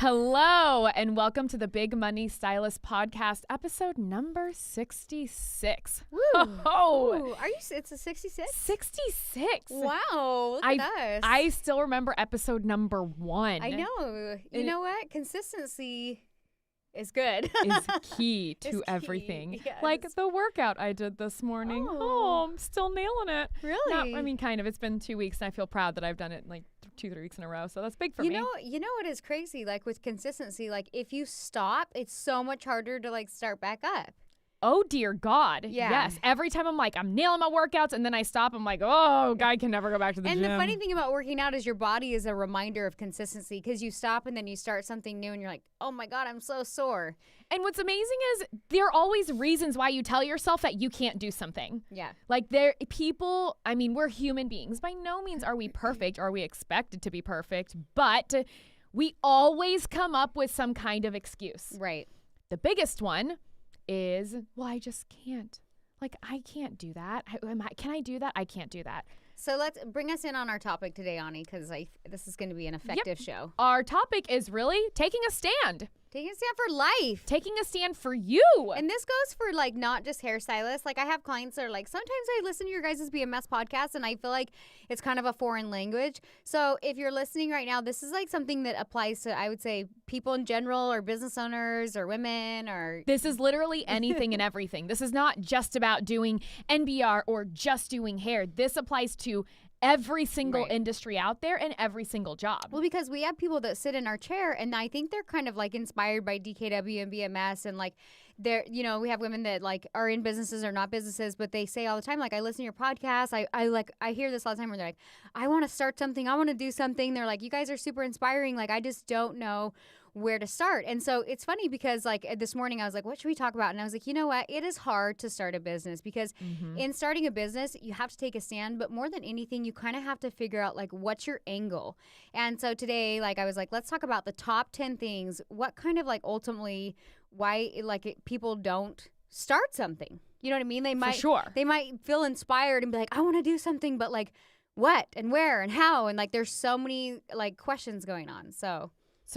Hello, and welcome to the Big Money Stylist Podcast, episode number 66. Woo. Oh, Ooh, it's a 66? 66. Wow, look at us. I still remember episode number 1. I know. You know what? Consistency is good. Is key to Is key, everything. yes. Like the workout I did this morning. Oh, I'm still nailing it. Really? No, I mean, kind of. It's been 2 weeks, and I feel proud that I've done it like 2-3 weeks in a row. So that's big for me. You know what is crazy? Like with consistency, like if you stop, it's so much harder to like start back up. Oh, dear God. Yeah. Yes. Every time I'm like, I'm nailing my workouts, and then I stop, I'm like, oh, I can never go back to the And gym. the funny thing about working out is your body is a reminder of consistency because you stop and then you start something new and you're like, oh my God, I'm so sore. And what's amazing is there are always reasons why you tell yourself that you can't do something. Yeah. Like we're human beings. By no means are we perfect or are we expected to be perfect, but we always come up with some kind of excuse. Right. The biggest one is, well, I just can't. Like, I can't do that. Can I do that? I can't do that. So let's bring us in on our topic today, Ani, because this is going to be an effective show. Our topic is really taking a stand. Taking a stand for life. Taking a stand for you. And this goes for like not just hairstylists. Like I have clients that are like, sometimes I listen to your guys' BMS podcast and I feel like it's kind of a foreign language. So if you're listening right now, this is like something that applies to, I would say, people in general or business owners or women or. This is literally anything and everything. This is not just about doing NBR or just doing hair. This applies to every single industry out there and every single job. Well, because we have people that sit in our chair and I think they're kind of like inspired by DKW and BMS and like they're, we have women that like are in businesses or not businesses, but they say all the time, like, I listen to your podcast. I hear this all the time where they're like, I want to start something. I want to do something. They're like, you guys are super inspiring. Like, I just don't know where to start. And so it's funny because like this morning I was like, what should we talk about? And I was like, you know what? It is hard to start a business because in starting a business, you have to take a stand, but more than anything, you kind of have to figure out like, what's your angle? And so today, like, I was like, let's talk about the top 10 things. What kind of like ultimately why like people don't start something? You know what I mean? They might, For sure. They might feel inspired and be like, I want to do something, but like what and where and how? And like, there's so many like questions going on. So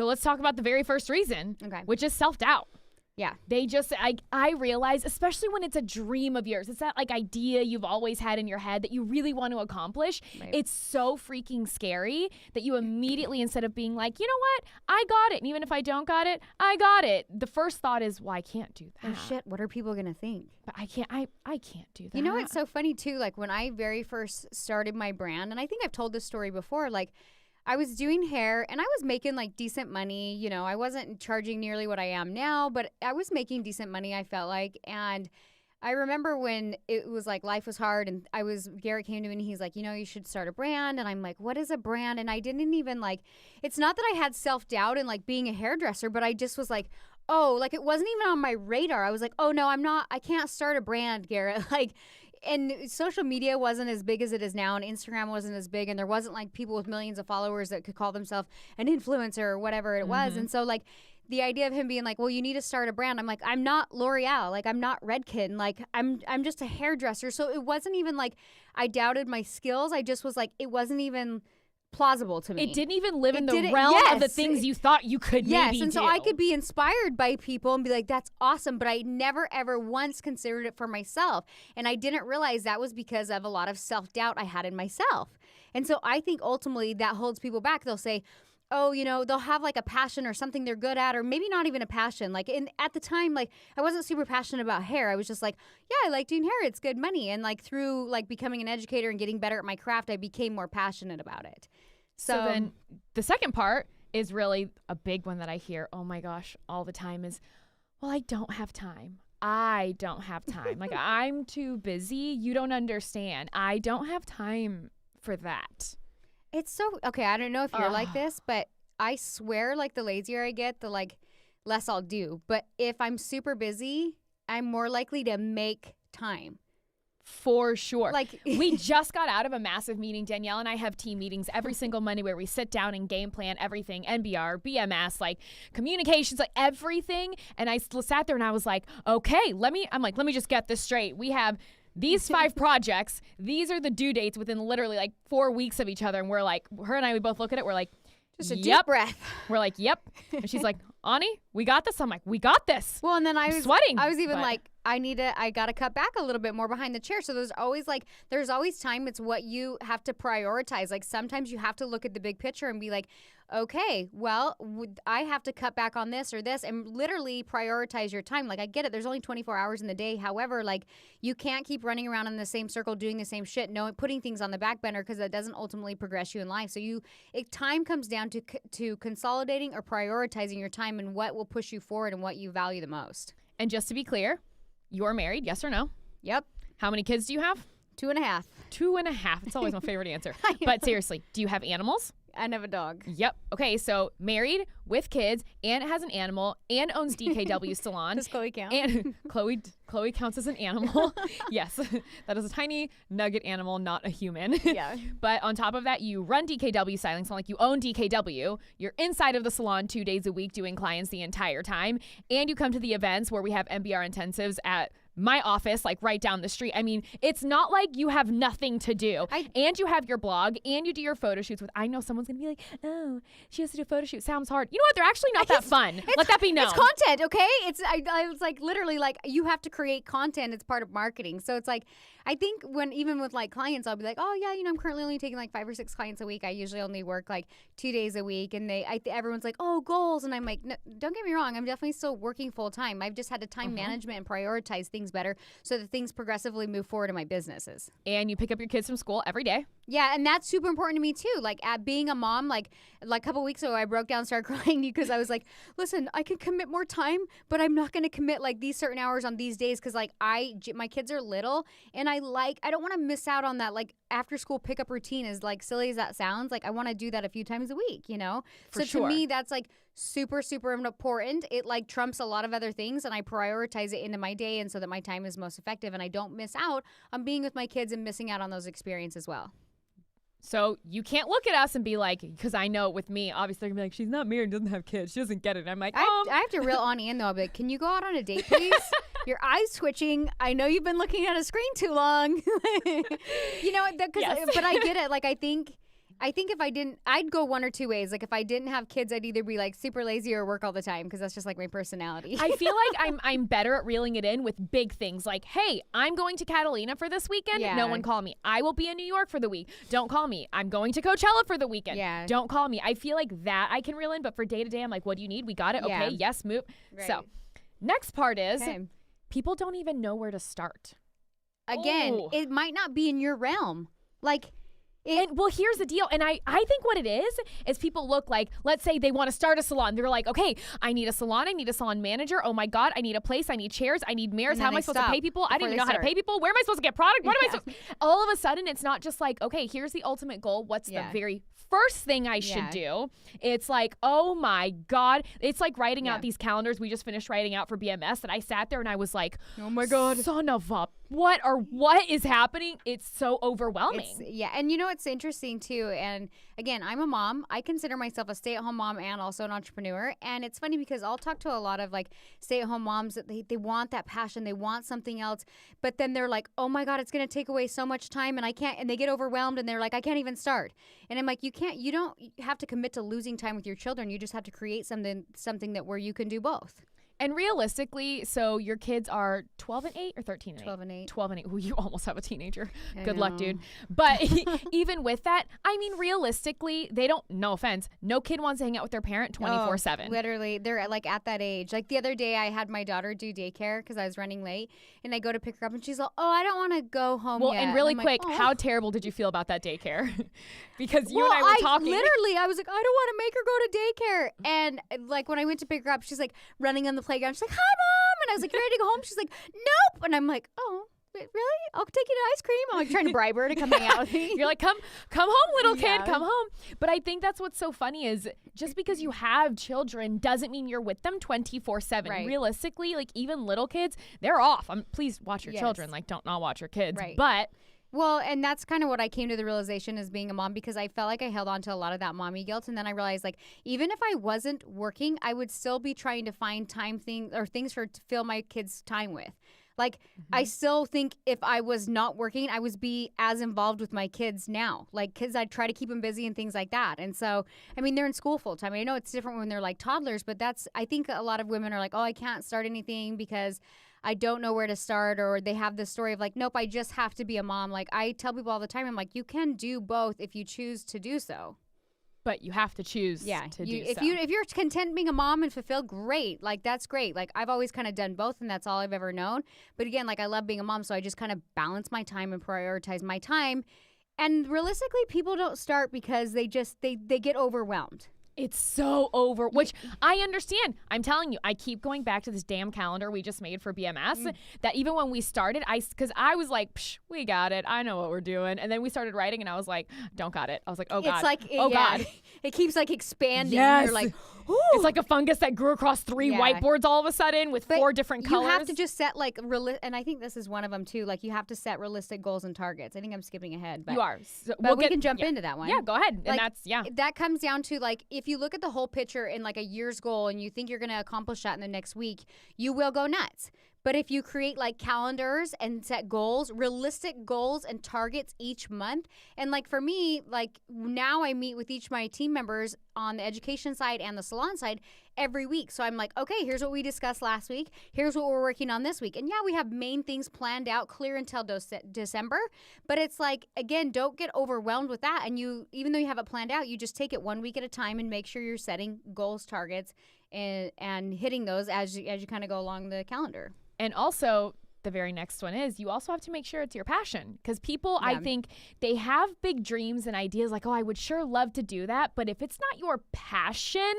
let's talk about the very first reason, which is self-doubt. Yeah. They just, I realize, especially when it's a dream of yours, it's that like idea you've always had in your head that you really want to accomplish. Right. It's so freaking scary that you immediately, instead of being like, you know what, I got it. And even if I don't got it, I got it. The first thought is, well, I can't do that. Oh shit, what are people going to think? But I can't do that. You know, it's so funny too. Like when I very first started my brand, and I think I've told this story before, like I was doing hair and I was making like decent money. I wasn't charging nearly what I am now, but I was making decent money, I felt like. And I remember when it was like life was hard and Garrett came to me and he's like, you should start a brand. And I'm like, what is a brand? And I didn't even like, it's not that I had self-doubt in like being a hairdresser, but I just was like, oh, like it wasn't even on my radar. I was like, oh no, I can't start a brand, Garrett. Like, and social media wasn't as big as it is now, and Instagram wasn't as big, and there wasn't like people with millions of followers that could call themselves an influencer or whatever it was. And so like the idea of him being like, well, you need to start a brand. I'm like, I'm not L'Oreal. Like I'm not Redken. Like I'm just a hairdresser. So it wasn't even like I doubted my skills. I just was like, it wasn't even plausible to me. It didn't even live in the realm of the things you thought you could maybe do. And so I could be inspired by people and be like, that's awesome, but I never ever once considered it for myself. And I didn't realize that was because of a lot of self-doubt I had in myself. And so I think ultimately that holds people back. They'll say, oh, they'll have like a passion or something they're good at, or maybe not even a passion. Like at the time, like I wasn't super passionate about hair. I was just like, yeah, I like doing hair. It's good money. And like through like becoming an educator and getting better at my craft, I became more passionate about it. So then the second part is really a big one that I hear, oh my gosh, all the time is, well, I don't have time. I don't have time. Like I'm too busy. You don't understand. I don't have time for that. It's so, okay, I don't know if you're like this, but I swear like the lazier I get, the like less I'll do. But if I'm super busy, I'm more likely to make time. For sure. Like we just got out of a massive meeting. Danielle and I have team meetings every single Monday where we sit down and game plan everything, NBR, BMS, like communications, like everything. And I sat there and I was like, okay, let me just get this straight. We have these 5 projects. These are the due dates within literally like 4 weeks of each other. And we're like, her and I, we both look at it. We're like, Just a deep breath. We're like, yep. And she's like, Ani, we got this. I'm like, we got this. Well, and then I was sweating. I was even like, I got to cut back a little bit more behind the chair. So there's always time. It's what you have to prioritize. Like sometimes you have to look at the big picture and be like, okay, well, I have to cut back on this or this and literally prioritize your time. Like I get it. There's only 24 hours in the day. However, like you can't keep running around in the same circle doing the same shit, putting things on the back burner because that doesn't ultimately progress you in life. So time comes down to consolidating or prioritizing your time and what will push you forward and what you value the most. And just to be clear, you're married, yes or no? Yep. How many kids do you have? 2.5. 2.5. It's always my favorite answer. But seriously, do you have animals? I have a dog. Yep. Okay, so married with kids and has an animal and owns DKW Salon. Does Chloe count? And Chloe counts as an animal. Yes. That is a tiny nugget animal, not a human. Yeah. But on top of that, you run DKW Styling Salon, like you own DKW. You're inside of the salon 2 days a week doing clients the entire time. And you come to the events where we have MBR intensives at my office, like right down the street. I mean, it's not like you have nothing to do. And you have your blog and you do your photo shoots with, I know someone's going to be like, oh, she has to do a photo shoot. Sounds hard. You know what? They're actually not that fun. Let that be known. It's content, okay? I was like, literally, like, you have to create content. It's part of marketing. So it's like, I think even with like clients, I'll be like, oh yeah, I'm currently only taking like 5 or 6 clients a week. I usually only work like 2 days a week. And everyone's like, oh, goals. And I'm like, no, don't get me wrong. I'm definitely still working full time. I've just had to time management and prioritize things better so that things progressively move forward in my businesses. And you pick up your kids from school every day. Yeah, and that's super important to me too. Like at being a mom, like a couple weeks ago, I broke down, started crying because I was like, listen, I can commit more time, but I'm not going to commit like these certain hours on these days because like my kids are little and I don't want to miss out on that like after school pickup routine. As like silly as that sounds, like I want to do that a few times a week, For so sure. To me, that's like super, super important. It like trumps a lot of other things and I prioritize it into my day and so that my time is most effective and I don't miss out on being with my kids and missing out on those experiences as well. So you can't look at us and be like, because I know with me, obviously they're going to be like, she's not married, doesn't have kids. She doesn't get it. I'm like, I have to reel Anianne though. I'll be like, can you go out on a date, please? Your eyes twitching. I know you've been looking at a screen too long. Yes. But I get it. Like, I think if I didn't, I'd go one or two ways. Like if I didn't have kids, I'd either be like super lazy or work all the time because that's just like my personality. I feel like I'm better at reeling it in with big things like, hey, I'm going to Catalina for this weekend. Yeah. No one call me. I will be in New York for the week. Don't call me. I'm going to Coachella for the weekend. Yeah. Don't call me. I feel like that I can reel in, but for day to day, I'm like, what do you need? We got it. Yeah. Okay. Yes, move. Right. So next part is Okay. people don't even know where to start. Again, Oh. it might not be in your realm. Like, Well, here's the deal. And I think what it is people look like, let's say they want to start a salon. They're like, okay, I need a salon. I need a salon manager. Oh my God, I need a place. I need chairs. I need mirrors. And How then am I they supposed to pay people? I don't even know how to pay people. Where am I supposed to get product? What am I supposed All of a sudden, it's not just like, okay, here's the ultimate goal. What's the very first thing I should do? It's like, oh my God. It's like writing out these calendars we just finished writing out for BMS that I sat there and I was like, oh my God, son of a, what is happening? It's so overwhelming. And it's interesting too. And again, I'm a mom. I consider myself a stay-at-home mom and also an entrepreneur. And it's funny because I'll talk to a lot of like stay-at-home moms that they want that passion. They want something else. But then they're like, oh my God, it's going to take away so much time and I can't, and they get overwhelmed and they're like, I can't even start. And I'm like, you don't have to commit to losing time with your children. You just have to create something that where you can do both. And realistically, so your kids are 12 and 8 or 13 and 8? 12 and 8. 12 and 8. Ooh, you almost have a teenager. I Good luck, know. dude. But even with that, I mean, realistically, they don't, no offense, no kid wants to hang out with their parent 24/7. Literally, they're like at that age. Like the other day, I had my daughter do daycare because I was running late, and I go to pick her up, and she's like, "Oh, I don't want to go home Well, yet." and really I'm quick, like, how terrible did you feel about that daycare? Because you well, and I were talking. Literally, I was like, I don't want to make her go to daycare. And like when I went to pick her up, she's like running on the playground. She's like, "Hi, Mom," and I was like, "You ready to go home?" She's like, "Nope," and I'm like, "Oh. Really? I'll take you to ice cream." I'm like trying to bribe her to come hang out with me. You're like, come home, little kid, Yeah. come home. But I think that's what's so funny is just because you have children doesn't mean you're with them 24/7. Right. Realistically, like even little kids, they're off. Please watch your Yes. children. Like don't not watch your kids. Right. But Well, and that's kind of what I came to the realization as being a mom because I felt like I held on to a lot of that mommy guilt. And then I realized like, even if I wasn't working, I would still be trying to find things to fill my kids' time with. Like, I still think if I was not working, I would be as involved with my kids now. Like, kids, I try to keep them busy and things like that. And so, I mean, they're in school full time. I know it's different when they're like toddlers, but I think a lot of women are like, oh, I can't start anything because I don't know where to start, or they have this story of like, nope, I just have to be a mom. Like, I tell people all the time, I'm like, you can do both if you choose to do so. But you have to choose to do so. If you're content being a mom and fulfilled, great. Like, that's great. Like, I've always kind of done both, and that's all I've ever known. But again, like, I love being a mom, so I just kind of balance my time and prioritize my time. And realistically, people don't start because they get overwhelmed. It's so over, which I understand. I'm telling you, I keep going back to this damn calendar we just made for BMS that even when we started, because I was like, Psh, we got it. I know what we're doing. And then we started writing and I was like, don't got it. I was like, oh God. It's like, God. It keeps like expanding. Yes. You're like, ooh. It's like a fungus that grew across 3 whiteboards all of a sudden with 4 different colors. You have to just set like, and I think this is one of them too. Like, you have to set realistic goals and targets. I think I'm skipping ahead. But, you are. So but we can jump into that one. Yeah, go ahead. Like, and that comes down to like, if you look at the whole picture in like a year's goal and you think you're going to accomplish that in the next week, you will go nuts. But if you create like calendars and set goals, realistic goals and targets each month, and like for me, like now I meet with each of my team members on the education side and the salon side every week. So I'm like, okay, here's what we discussed last week. Here's what we're working on this week. And yeah, we have main things planned out clear until December. But it's like, again, don't get overwhelmed with that. And even though you have it planned out, you just take it 1 week at a time and make sure you're setting goals, targets, and hitting those as you kind of go along the calendar. And also, the very next one is you also have to make sure it's your passion, because people, I think, they have big dreams and ideas like, oh, I would sure love to do that. But if it's not your passion,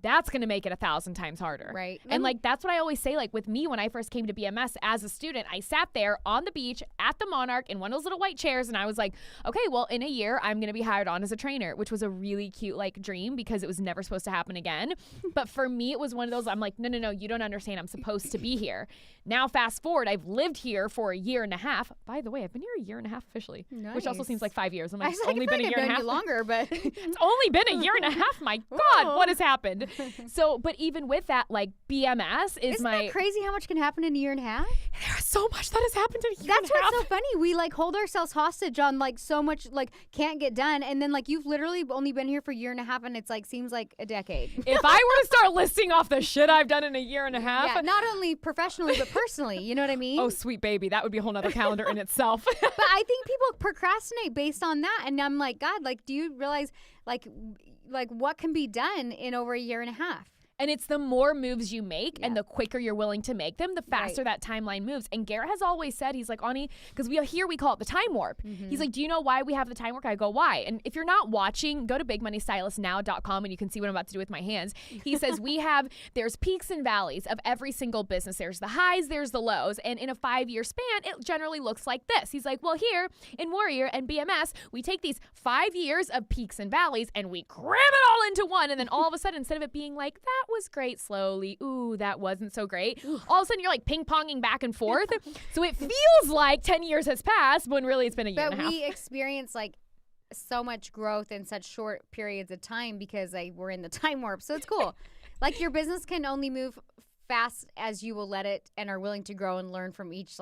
that's going to make it 1,000 times harder. Right. And like, that's what I always say, like with me, when I first came to BMS as a student, I sat there on the beach at the Monarch in one of those little white chairs. And I was like, okay, well, in a year, I'm going to be hired on as a trainer, which was a really cute like dream because it was never supposed to happen again. But for me, it was one of those, I'm like, no, you don't understand. I'm supposed to be here. Now, fast forward, I've lived here for a year and a half. By the way, I've been here a year and a half officially, which also seems like 5 years. I'm like, it's only been a year and a half. Longer, but it's only been a year and a half. My God, what has happened? So, but even with that, like BMS Isn't that crazy how much can happen in a year and a half? There's so much that has happened in a year and a half. That's what's so funny. We like hold ourselves hostage on like so much like can't get done. And then like you've literally only been here for a year and a half and it's like seems like a decade. If I were to start listing off the shit I've done in a year and a half. Yeah, not only professionally, but personally. You know what I mean? Oh, sweet baby. That would be a whole nother calendar in itself. But I think people procrastinate based on that. And I'm like, God, like, do you realize like what can be done in over a year and a half? And it's the more moves you make and the quicker you're willing to make them, the faster that timeline moves. And Garrett has always said, he's like, Ani, because we call it the time warp. He's like, do you know why we have the time warp? I go, why? And if you're not watching, go to bigmoneystylistnow.com and you can see what I'm about to do with my hands. He says there's peaks and valleys of every single business. There's the highs, there's the lows. And in a 5-year span, it generally looks like this. He's like, well, here in Warrior and BMS, we take these 5 years of peaks and valleys and we cram it all into one. And then all of a sudden, instead of it being like, that was great slowly, ooh, that wasn't so great, all of a sudden you're like ping-ponging back and forth. So it feels like 10 years has passed when really it's been a year and a half. But we experience like so much growth in such short periods of time because we're in the time warp. So it's cool. Like your business can only move fast as you will let it and are willing to grow and learn from each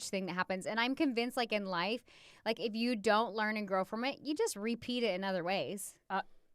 thing that happens. And I'm convinced like in life, like if you don't learn and grow from it, you just repeat it in other ways.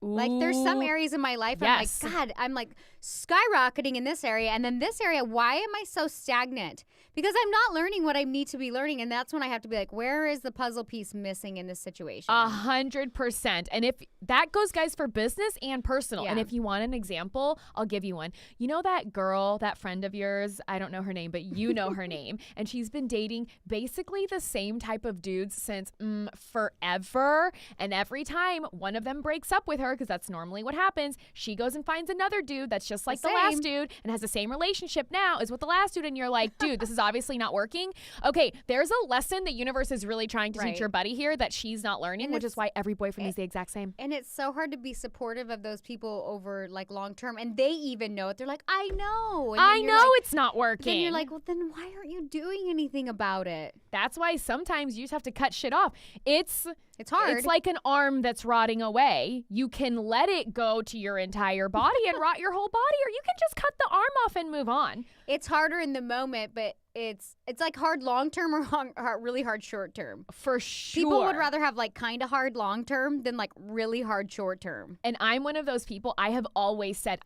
Like there's some areas in my life I'm like, God, I'm like skyrocketing in this area. And then this area, why am I so stagnant? Because I'm not learning what I need to be learning. And that's when I have to be like, where is the puzzle piece missing in this situation? 100%. And if that goes, guys, for business and personal. And if you want an example, I'll give you one. You know that girl, that friend of yours, I don't know her name, but you know her name. And she's been dating basically the same type of dudes since forever. And every time one of them breaks up with her, because that's normally what happens, she goes and finds another dude that's just like the last dude and has the same relationship now as with the last dude. And you're like, dude, this is obviously not working. Okay, there's a lesson the universe is really trying to teach your buddy here that she's not learning, which is why every boyfriend is the exact same. And it's so hard to be supportive of those people over like long term. And they even know it. They're like, I know. And I know it's not working. Then you're like, well, then why aren't you doing anything about it? That's why sometimes you just have to cut shit off. It's hard. It's like an arm that's rotting away. You can let it go to your entire body and rot your whole body, or you can just cut the arm off and move on. It's harder in the moment, but it's like hard long term or really hard short term. For sure. People would rather have like kind of hard long term than like really hard short term. And I'm one of those people. I have always said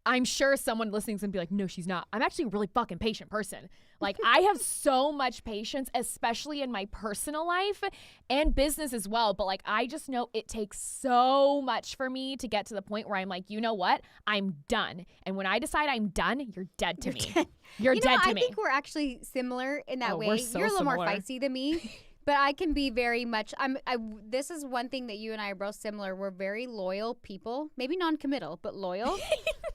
I'm sure someone listening is going to be like, no, she's not. I'm actually a really fucking patient person. Like, I have so much patience, especially in my personal life and business as well. But, like, I just know it takes so much for me to get to the point where I'm like, you know what? I'm done. And when I decide I'm done, you're dead to me. You're dead to me. I think we're actually similar in that way. We're so You're a little similar. more feisty than me. But I can be very much, this is one thing that you and I are both similar. We're very loyal people. Maybe non-committal, but loyal.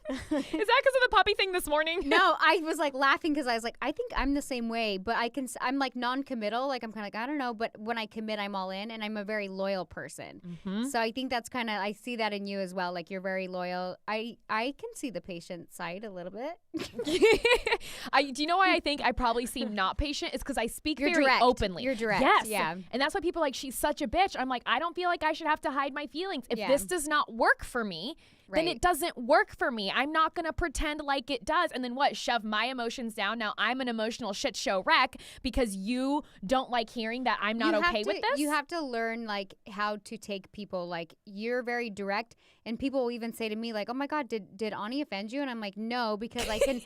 Is that because of the puppy thing this morning? No, I was like laughing because I was like, I think I'm the same way, but I'm like non-committal. Like I'm kind of like, I don't know. But when I commit, I'm all in, and I'm a very loyal person. Mm-hmm. So I think that's kind of, I see that in you as well. Like you're very loyal. I can see the patient side a little bit. Do you know why I think I probably seem not patient? It's because I speak You're very direct. openly. You're direct. Yes. Yeah. And that's why people are like, she's such a bitch. I'm like, I don't feel like I should have to hide my feelings. If this does not work for me, then it doesn't work for me. I'm not going to pretend like it does. And then what? Shove my emotions down. Now I'm an emotional shit show wreck because you don't like hearing that I'm not okay with this. You have to learn like how to take people. Like you're very direct, and people will even say to me like, oh my God, did Ani offend you? And I'm like, no, because I can,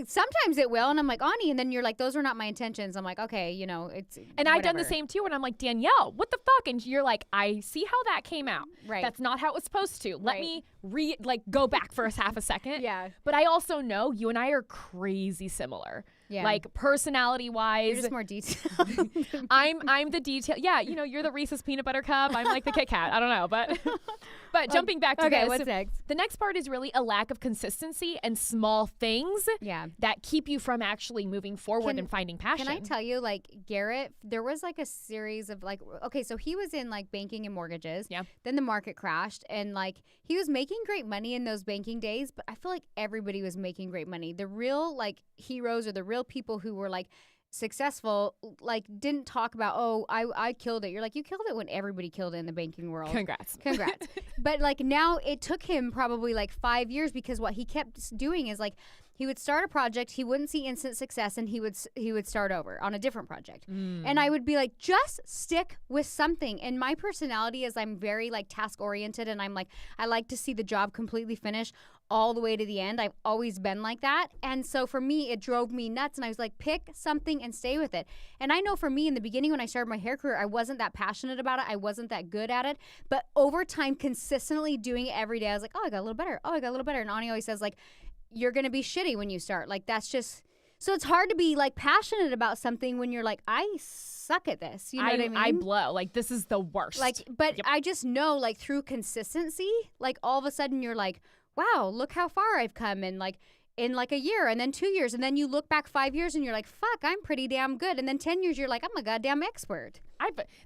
sometimes it will. And I'm like, Ani. And then you're like, those were not my intentions. I'm like, okay, you know, it's And I've done the same too. And I'm like, Danielle, what the fuck? And you're like, I see how that came out. Right. That's not how it was supposed to. Let me go back for half a second. Yeah. But I also know you and I are crazy similar. Yeah. Like personality wise. You're just more detailed. I'm the detail. Yeah, you know, you're the Reese's peanut butter cup. I'm like the Kit Kat. I don't know, but jumping back to this. What's next? The next part is really a lack of consistency and small things that keep you from actually moving forward and finding passion. Can I tell you, like Garrett, there was like a series of like, okay, so he was in like banking and mortgages. Yeah. Then the market crashed, and like he was making great money in those banking days, but I feel like everybody was making great money. The real like heroes or the real people who were like successful like didn't talk about, oh, I killed it. You're like, you killed it when everybody killed it in the banking world. Congrats. But like now it took him probably like 5 years, because what he kept doing is like he would start a project, he wouldn't see instant success, and he would start over on a different project. And I would be like, just stick with something. And my personality is I'm very like task oriented, and I'm like, I like to see the job completely finished all the way to the end. I've always been like that. And so for me, it drove me nuts. And I was like, pick something and stay with it. And I know for me in the beginning when I started my hair career, I wasn't that passionate about it. I wasn't that good at it. But over time, consistently doing it every day, I was like, oh, I got a little better. Oh, I got a little better. And Ani always says like, you're going to be shitty when you start. Like that's just, so it's hard to be like passionate about something when you're like, I suck at this. You know what I mean? I blow. Like this is the worst. Like, but I just know like through consistency, like all of a sudden you're like, wow, look how far I've come in like a year, and then 2 years, and then you look back 5 years and you're like, fuck, I'm pretty damn good. And then 10 years you're like, I'm a goddamn expert.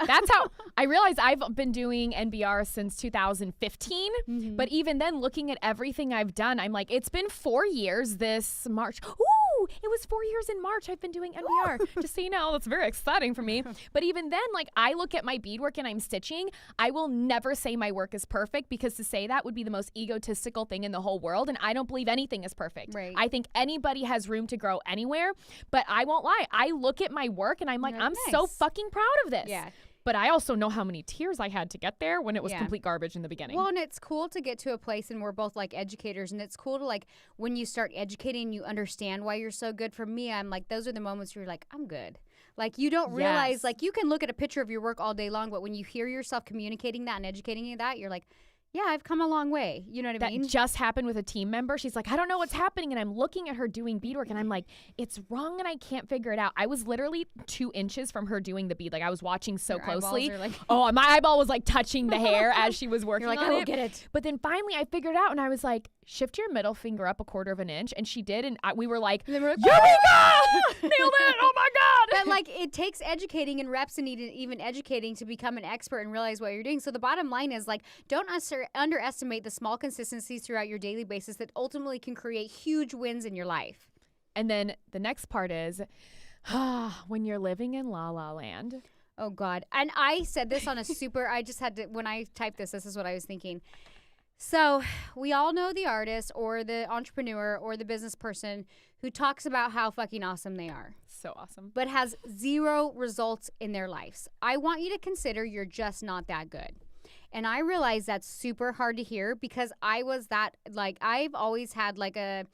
That's how I realized I've been doing NBR since 2015. But even then, looking at everything I've done, I'm like, it's been 4 years this March. Ooh, it was 4 years in March I've been doing NBR. Just so you know, that's very exciting for me. But even then, like I look at my beadwork and I'm stitching. I will never say my work is perfect, because to say that would be the most egotistical thing in the whole world. And I don't believe anything is perfect. Right. I think anybody has room to grow anywhere. But I won't lie. I look at my work and I'm like, I'm so fucking proud of this. Yeah. But I also know how many tears I had to get there when it was complete garbage in the beginning. Well, and it's cool to get to a place, and we're both like educators, and it's cool to like when you start educating, you understand why you're so good. For me, I'm like, those are the moments where you're like, I'm good. Like you don't realize, like you can look at a picture of your work all day long, but when you hear yourself communicating that and educating that, you're like, yeah, I've come a long way. You know what I mean? That just happened with a team member. She's like, I don't know what's happening. And I'm looking at her doing beadwork and I'm like, it's wrong and I can't figure it out. I was literally 2 inches from her doing the bead. Like I was watching so closely. Like oh, my eyeball was like touching the hair as she was working You're like, on I it. don't get it. But then finally I figured it out and I was like, shift your middle finger up 1/4 of an inch. And she did. And we were like, Eureka! Nailed it! Oh my God! But like it takes educating and reps and even educating to become an expert and realize what you're doing. So the bottom line is like, don't underestimate the small consistencies throughout your daily basis that ultimately can create huge wins in your life. And then the next part is when you're living in La La Land. Oh God. And I said this on a super, I just had to, when I typed this is what I was thinking. So we all know the artist or the entrepreneur or the business person who talks about how fucking awesome they are. So awesome. But has zero results in their lives. I want you to consider you're just not that good. And I realize that's super hard to hear because I was that, like, I've always had like a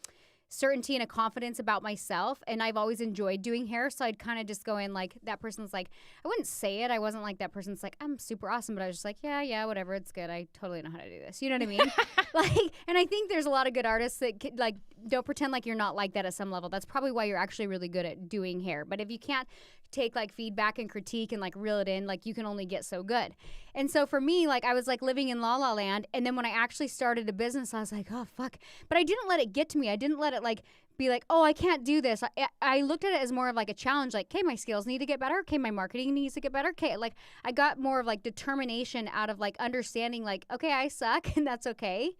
certainty and a confidence about myself, and I've always enjoyed doing hair, so I'd kind of just go in like, that person's like, I wouldn't say it, I wasn't like that person's like, I'm super awesome, but I was just like, yeah, whatever, it's good, I totally know how to do this, you know what I mean? Like, and I think there's a lot of good artists that like don't pretend like you're not like that at some level. That's probably why you're actually really good at doing hair. But if you can't take like feedback and critique and like reel it in, like you can only get so good. And so for me, like I was like living in La La Land, and then when I actually started a business, I was like, oh fuck. But I didn't let it get to me. I didn't let it like be like, oh, I can't do this. I looked at it as more of like a challenge, like, okay, my skills need to get better. Okay, my marketing needs to get better. Okay, like I got more of like determination out of like understanding like, okay, I suck and that's okay.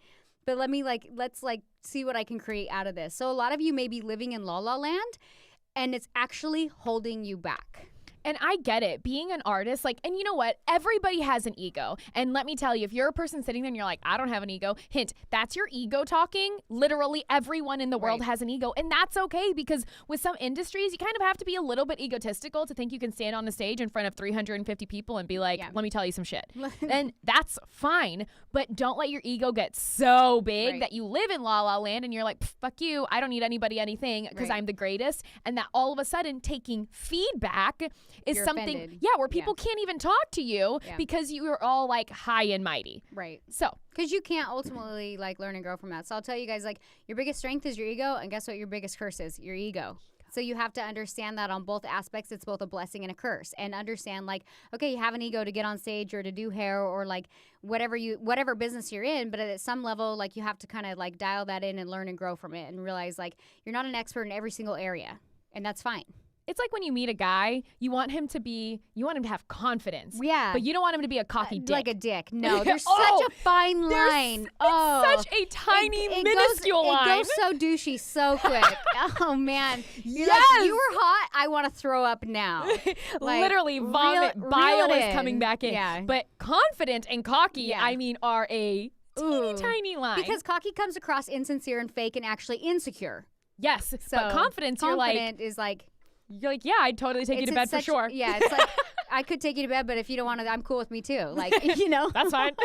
But let's see what I can create out of this. So a lot of you may be living in La La Land, and it's actually holding you back. And I get it. Being an artist, like, and you know what? Everybody has an ego. And let me tell you, if you're a person sitting there and you're like, I don't have an ego, hint, that's your ego talking. Literally everyone in the world has an ego. And that's okay, because with some industries, you kind of have to be a little bit egotistical to think you can stand on the stage in front of 350 people and be like, let me tell you some shit. And that's fine. But don't let your ego get so big that you live in La La Land and you're like, fuck you, I don't need anybody anything because I'm the greatest. And that all of a sudden taking feedback is You're something, offended. where people can't even talk to you because you are all like high and mighty. Right. So, because you can't ultimately like learn and grow from that. So I'll tell you guys, like, your biggest strength is your ego, and guess what your biggest curse is? Your ego. So you have to understand that on both aspects, it's both a blessing and a curse. And understand, like, okay, you have an ego to get on stage or to do hair or like whatever business you're in, but at some level, like, you have to kind of like dial that in and learn and grow from it and realize like you're not an expert in every single area, and that's fine. it's like when you meet a guy, you want him to have confidence. Yeah. But you don't want him to be a cocky dick. Like a dick. No, there's such a fine line. It's such a tiny, minuscule line. It goes so douchey so quick. Oh, man. You're yes. like, you were hot. I want to throw up now. Like, literally, vomit, bile reel is coming back in. Yeah. But confident and cocky, I mean, are a teeny tiny line. Because cocky comes across insincere and fake and actually insecure. Yes. So but confident is like... You're like, yeah, I'd totally take you to bed for sure. Yeah, it's like, I could take you to bed, but if you don't want to, I'm cool with me too. Like, you know. That's fine.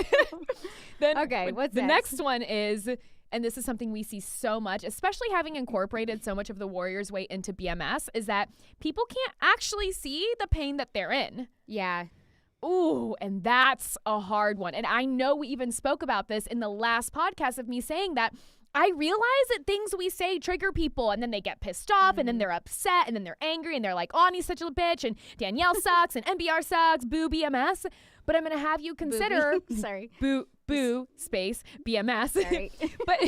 Then okay, what's the next one is, and this is something we see so much, especially having incorporated so much of the Warriors Way into BMS, is that people can't actually see the pain that they're in. Yeah. Ooh, and that's a hard one. And I know we even spoke about this in the last podcast of me saying that I realize that things we say trigger people, and then they get pissed off, and then they're upset, and then they're angry, and they're like, oh, Ani's such a bitch, and Danielle sucks, and NBR sucks, boo BMS. But I'm going to have you consider... Sorry. Boo, space, BMS. Sorry. But,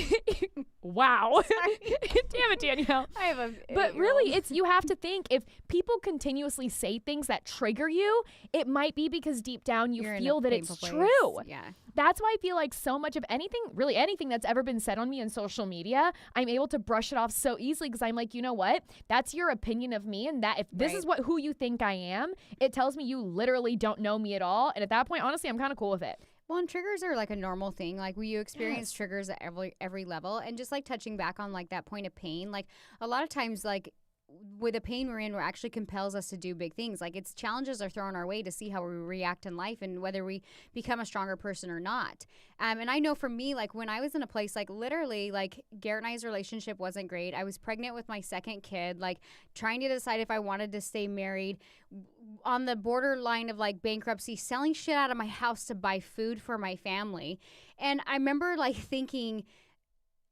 wow. Damn it, Danielle. I have a... But really, you have to think, if people continuously say things that trigger you, it might be because deep down you feel that it's true. Yeah. That's why I feel like so much of anything that's ever been said on me in social media, I'm able to brush it off so easily because I'm like, you know what? That's your opinion of me, and that if this is who you think I am, it tells me you literally don't know me at all. And at that point, honestly, I'm kind of cool with it. Well, and triggers are like a normal thing. Like, you experience triggers at every level. And just like touching back on like that point of pain, like a lot of times, like with the pain we're in, it actually compels us to do big things. Like, it's challenges are thrown our way to see how we react in life and whether we become a stronger person or not. And I know for me, like when I was in a place, like literally, like Garrett and I's relationship wasn't great. I was pregnant with my second kid, like trying to decide if I wanted to stay married, on the borderline of like bankruptcy, selling shit out of my house to buy food for my family. And I remember like thinking,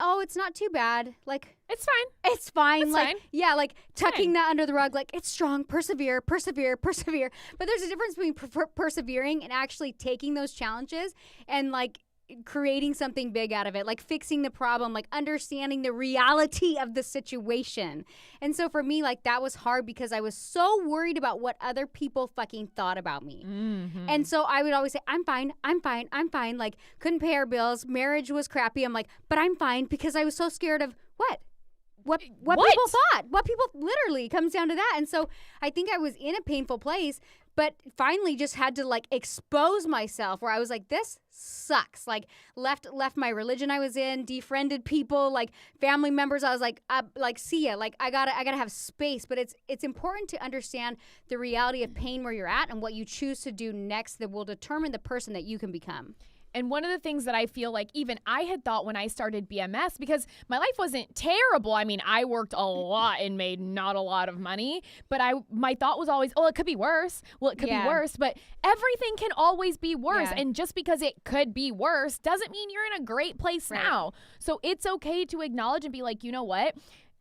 oh, it's not too bad. Like, it's fine. It's fine. It's like, fine. Yeah, like tucking that under the rug. Like, it's strong. Persevere. But there's a difference between persevering and actually taking those challenges and like creating something big out of it, like fixing the problem, like understanding the reality of the situation. And so for me, like that was hard because I was so worried about what other people fucking thought about me. Mm-hmm. And so I would always say, I'm fine. Like, couldn't pay our bills. Marriage was crappy. I'm like, but I'm fine, because I was so scared of what people thought. What people literally comes down to that. And so I think I was in a painful place, but finally just had to like expose myself where I was like, this sucks. Like left my religion I was in, defriended people, like family members. I was like see ya. Like I gotta have space. But it's important to understand the reality of pain where you're at and what you choose to do next that will determine the person that you can become. And one of the things that I feel like even I had thought when I started BMS, because my life wasn't terrible. I mean, I worked a lot and made not a lot of money, but my thought was always, oh, it could be worse. Well, it could be worse, but everything can always be worse. And just because it could be worse doesn't mean you're in a great place now. So it's okay to acknowledge and be like, you know what?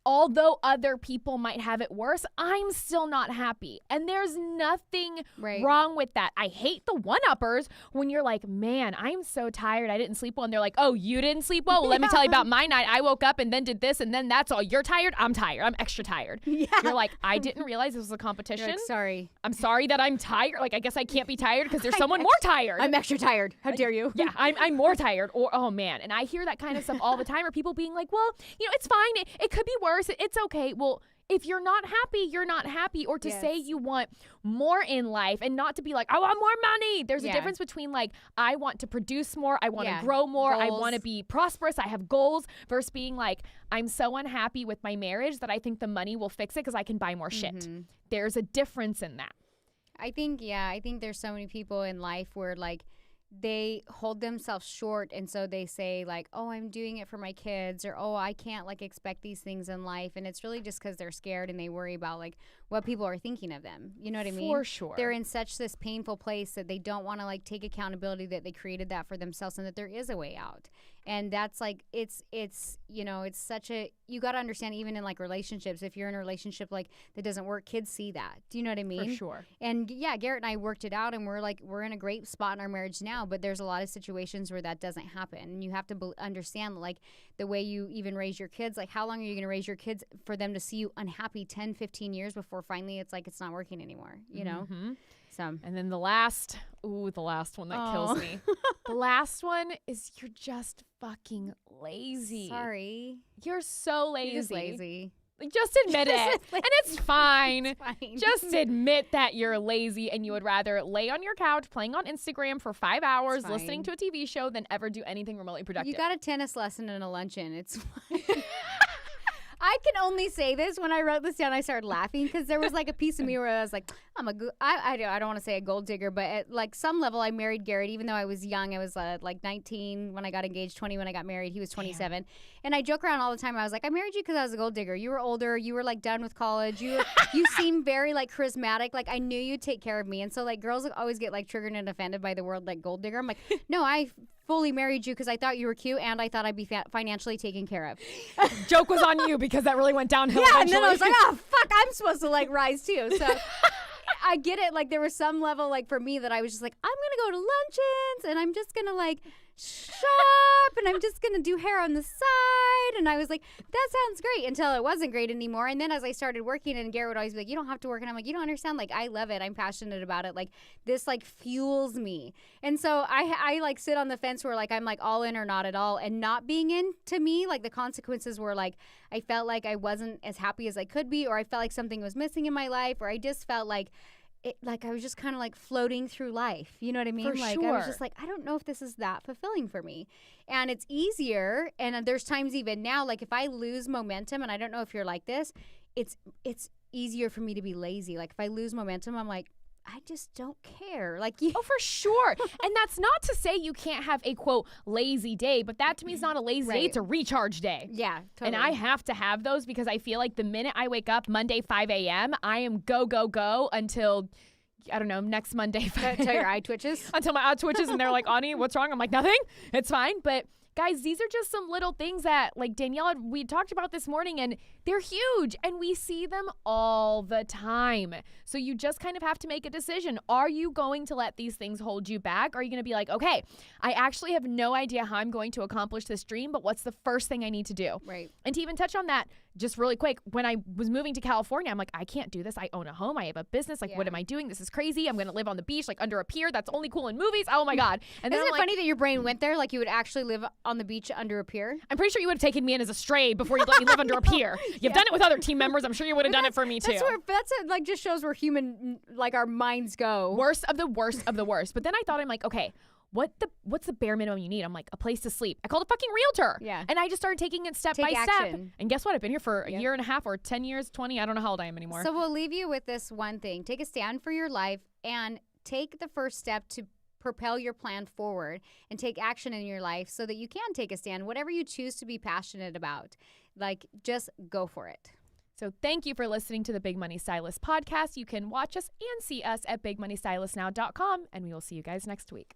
Although other people might have it worse, I'm still not happy. And there's nothing wrong with that. I hate the one-uppers when you're like, man, I'm so tired. I didn't sleep well. And they're like, oh, you didn't sleep well? Well, let me tell you about my night. I woke up and then did this and then that's all. You're tired? I'm tired. I'm extra tired. You're like, I didn't realize this was a competition. Like, sorry. I'm sorry that I'm tired. Like, I guess I can't be tired because there's someone more tired. I'm extra tired. How dare you? Yeah, I'm more tired. Or, oh, man. And I hear that kind of stuff all the time, or people being like, well, it's fine. It could be worse. It's okay. Well, if you're not happy, you're not happy. Or to say you want more in life and not to be like, I want more money. There's a difference between like, I want to produce more. I want to grow more. Goals. I want to be prosperous. I have goals versus being like, I'm so unhappy with my marriage that I think the money will fix it because I can buy more shit. There's a difference in that. I think there's so many people in life where like, they hold themselves short, and so they say like, oh, I'm doing it for my kids, or oh, I can't like expect these things in life, and it's really just because they're scared and they worry about like what people are thinking of them. You know what I mean? For sure. They're in such this painful place that they don't want to like take accountability that they created that for themselves and that there is a way out. And that's like, it's such a, you got to understand even in like relationships, if you're in a relationship like that doesn't work, kids see that. Do you know what I mean? For sure. And yeah, Garrett and I worked it out and we're in a great spot in our marriage now, but there's a lot of situations where that doesn't happen. And you have to understand like the way you even raise your kids, like how long are you going to raise your kids for them to see you unhappy 10, 15 years before finally it's like, it's not working anymore, you know? So. And then the last one that kills me. The last one is you're just fucking lazy. Sorry. You're so lazy. You're just lazy. Just admit it. And it's fine. It's fine. Just admit that you're lazy and you would rather lay on your couch playing on Instagram for 5 hours listening to a TV show than ever do anything remotely productive. You got a tennis lesson and a luncheon. It's fine. I can only say this. When I wrote this down, I started laughing because there was like a piece of me where I was like, I don't want to say a gold digger, but at like some level I married Garrett even though I was young. I was like 19 when I got engaged, 20 when I got married. He was 27. And I joke around all the time. I was like, I married you because I was a gold digger. You were older. You were like done with college. You seem very like charismatic. Like I knew you'd take care of me. And so like girls always get like triggered and offended by the word like gold digger. I'm like, no, I fully married you because I thought you were cute and I thought I'd be financially taken care of. Joke was on you because that really went downhill. Yeah, eventually. And then I was like, oh, fuck, I'm supposed to like rise too. So I get it. Like there was some level like for me that I was just like, I'm going to go to luncheons and I'm just going to like shop and I'm just going to do hair on the side. And I was like, that sounds great until it wasn't great anymore. And then as I started working and Garrett would always be like, you don't have to work. And I'm like, you don't understand. Like, I love it. I'm passionate about it. Like this like fuels me. And so I like sit on the fence where like I'm like all in or not at all. And not being in to me, like the consequences were like, I felt like I wasn't as happy as I could be, or I felt like something was missing in my life, or I just felt like like I was just kind of like floating through life. You know what I mean? For like sure. I was just like, I don't know if this is that fulfilling for me. And it's easier. And there's times even now, like if I lose momentum, and I don't know if you're like this, it's easier for me to be lazy. Like if I lose momentum, I'm like, I just don't care. Like you. Oh, for sure. And that's not to say you can't have a quote lazy day, but that to me is not a lazy day. It's a recharge day. Yeah, totally. And I have to have those because I feel like the minute I wake up Monday 5 a.m., I am go until, I don't know, next Monday 5 a.m. Until your eye twitches? Until my eye twitches and they're like, Ani, what's wrong? I'm like, nothing. It's fine. But guys, these are just some little things that, like Danielle, we talked about this morning, and they're huge, and we see them all the time. So you just kind of have to make a decision. Are you going to let these things hold you back? Or are you going to be like, okay, I actually have no idea how I'm going to accomplish this dream, but what's the first thing I need to do? Right. And to even touch on that, just really quick, when I was moving to California, I'm like, I can't do this. I own a home. I have a business. Like, what am I doing? This is crazy. I'm going to live on the beach, like under a pier. That's only cool in movies. Oh my God. And then Isn't it funny that your brain went there? Like you would actually live on the beach under a pier. I'm pretty sure you would have taken me in as a stray before you let me live under a pier. You've done it with other team members. I'm sure you would have done it for me too. That's like just shows where human, like our minds go. Worst of the worst of the worst. But then I thought, I'm like, okay, what's the bare minimum you need? I'm like, a place to sleep. I called a fucking realtor. Yeah. And I just started taking it step by step. And guess what? I've been here for a year and a half or 10 years, 20. I don't know how old I am anymore. So we'll leave you with this one thing. Take a stand for your life and take the first step to propel your plan forward and take action in your life so that you can take a stand, whatever you choose to be passionate about. Like, just go for it. So thank you for listening to the Big Money Stylist Podcast. You can watch us and see us at bigmoneystylistnow.com, and we will see you guys next week.